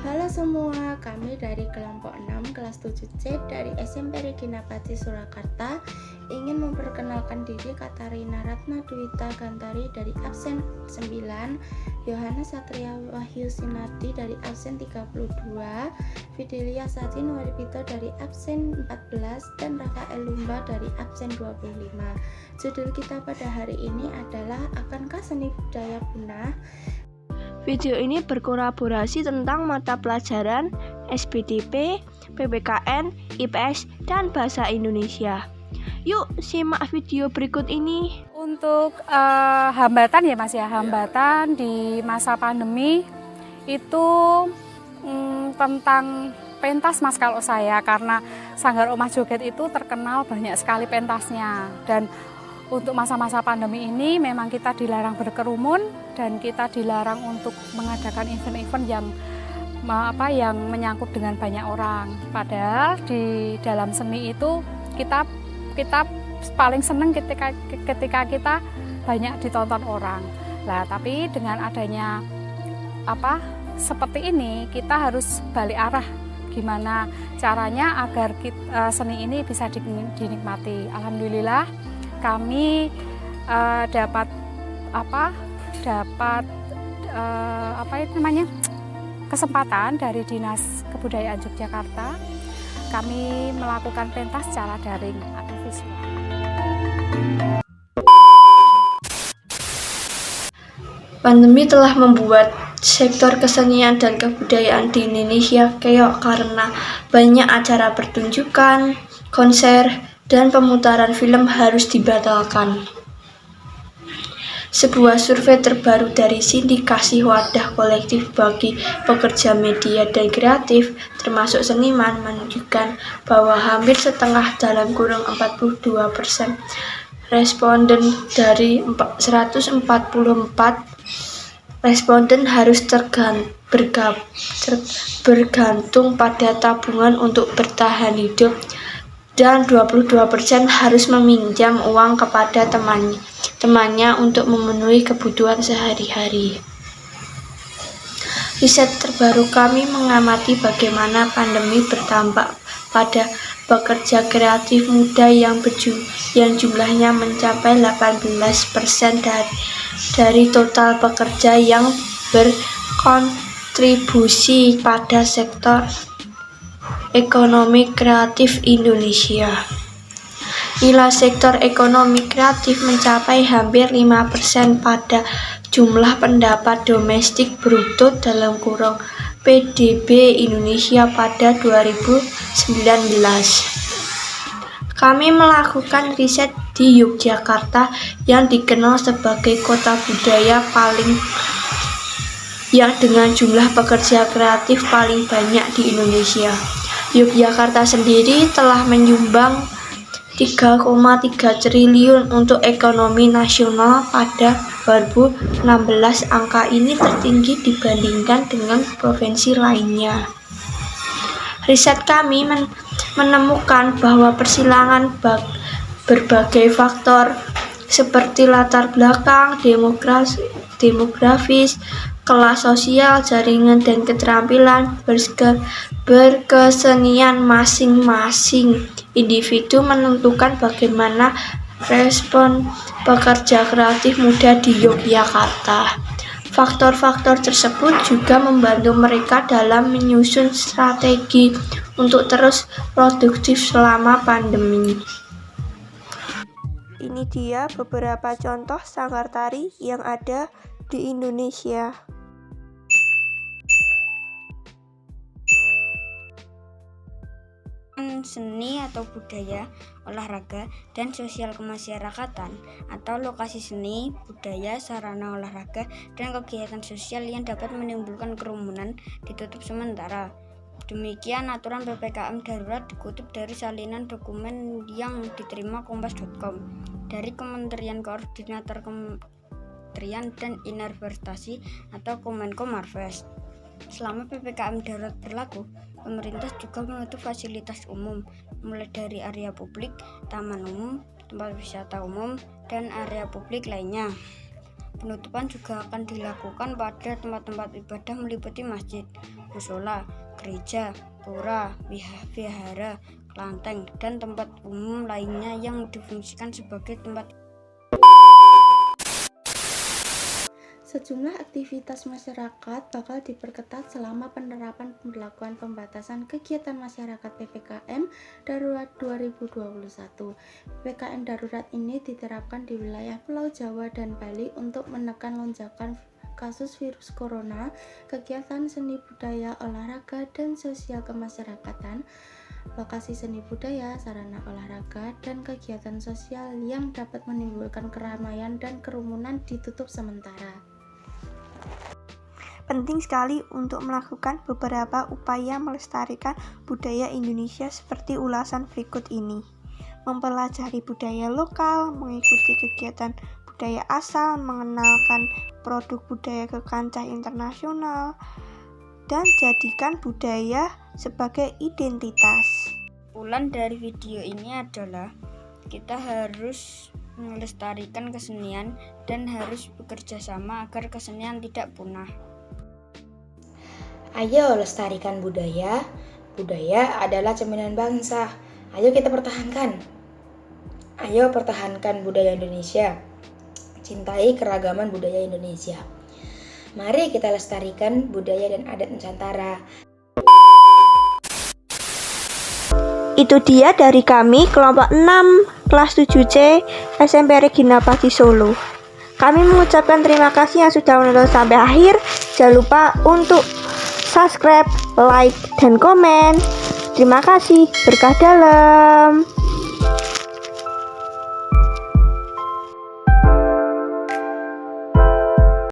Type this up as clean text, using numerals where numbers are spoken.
Halo semua, kami dari kelompok 6 kelas 7C dari SMP Regina Pati Surakarta ingin memperkenalkan diri. Katarina Ratna Dwita Gantari dari absen 9, Yohanes Satria Wahyu Sinardi dari absen 32, Fidelia Satin Waripito dari absen 14, dan Rafael Lumba dari absen 25. Judul kita pada hari ini adalah Akankah Seni Budaya Punah? Video ini berkolaborasi tentang mata pelajaran SBDP, PPKN, IPS, dan Bahasa Indonesia. Yuk simak video berikut ini. Untuk hambatan ya Mas ya, hambatan di masa pandemi itu tentang pentas Mas kalau saya, karena Sanggar Omah Joget itu terkenal banyak sekali pentasnya, dan untuk masa-masa pandemi ini memang kita dilarang berkerumun dan kita dilarang untuk mengadakan event-event yang menyangkut dengan banyak orang. Padahal di dalam seni itu kita paling senang ketika kita banyak ditonton orang. Nah, tapi dengan adanya seperti ini, kita harus balik arah. Gimana caranya agar seni ini bisa dinikmati. Alhamdulillah kami dapat kesempatan dari Dinas Kebudayaan Yogyakarta. Kami melakukan pentas secara daring atau visual. Pandemi telah membuat sektor kesenian dan kebudayaan di Indonesia keok karena banyak acara pertunjukan, konser, dan pemutaran film harus dibatalkan. Sebuah survei terbaru dari Sindikasi Wadah Kolektif bagi Pekerja Media dan Kreatif, termasuk seniman, menunjukkan bahwa hampir setengah (42%) responden dari 144 responden harus bergantung pada tabungan untuk bertahan hidup, dan 22% harus meminjam uang kepada temannya untuk memenuhi kebutuhan sehari-hari. Riset terbaru kami mengamati bagaimana pandemi berdampak pada pekerja kreatif muda yang jumlahnya mencapai 18% dari total pekerja yang berkontribusi pada sektor ekonomi kreatif Indonesia. Nilai sektor ekonomi kreatif mencapai hampir 5% pada jumlah pendapat domestik bruto (PDB) Indonesia pada 2019. Kami melakukan riset di Yogyakarta yang dikenal sebagai kota budaya yang dengan jumlah pekerja kreatif paling banyak di Indonesia. Yogyakarta sendiri telah menyumbang 3,3 triliun untuk ekonomi nasional pada 2016. Angka ini tertinggi dibandingkan dengan provinsi lainnya. Riset kami menemukan bahwa persilangan berbagai faktor seperti latar belakang, demografis, kelas sosial, jaringan, dan keterampilan berkesenian masing-masing individu menentukan bagaimana respon pekerja kreatif muda di Yogyakarta. Faktor-faktor tersebut juga membantu mereka dalam menyusun strategi untuk terus produktif selama pandemi. Ini dia beberapa contoh sanggar tari yang ada di Indonesia. Seni atau budaya, olahraga, dan sosial kemasyarakatan, atau lokasi seni, budaya, sarana olahraga, dan kegiatan sosial yang dapat menimbulkan kerumunan ditutup sementara. Demikian aturan PPKM darurat dikutip dari salinan dokumen yang diterima kompas.com dari Kementerian Koordinator Kementerian dan Investasi atau Kemenko Marves. Selama PPKM darurat berlaku, pemerintah juga menutup fasilitas umum, mulai dari area publik, taman umum, tempat wisata umum, dan area publik lainnya. Penutupan juga akan dilakukan pada tempat-tempat ibadah meliputi masjid, musola, gereja, pura, vihara, kelenteng, dan tempat umum lainnya yang difungsikan sebagai tempat. Sejumlah aktivitas masyarakat bakal diperketat selama penerapan pemberlakuan pembatasan kegiatan masyarakat PPKM Darurat 2021. PPKM Darurat ini diterapkan di wilayah Pulau Jawa dan Bali untuk menekan lonjakan kasus virus corona, kegiatan seni budaya, olahraga, dan sosial kemasyarakatan, lokasi seni budaya, sarana olahraga, dan kegiatan sosial yang dapat menimbulkan keramaian dan kerumunan ditutup sementara. Penting sekali untuk melakukan beberapa upaya melestarikan budaya Indonesia seperti ulasan berikut ini. Mempelajari budaya lokal, mengikuti kegiatan budaya asal, mengenalkan produk budaya ke kancah internasional, dan jadikan budaya sebagai identitas. Kesimpulan dari video ini adalah kita harus melestarikan kesenian dan harus bekerja sama agar kesenian tidak punah. Ayo lestarikan budaya. Budaya adalah cerminan bangsa. Ayo kita pertahankan. Ayo pertahankan budaya Indonesia. Cintai keragaman budaya Indonesia. Mari kita lestarikan budaya dan adat Nusantara. Itu dia dari kami kelompok 6 kelas 7C SMP Regina Paci Solo. Kami mengucapkan terima kasih yang sudah menonton sampai akhir. Jangan lupa untuk subscribe, like, dan komen. Terima kasih. Berkah dalam.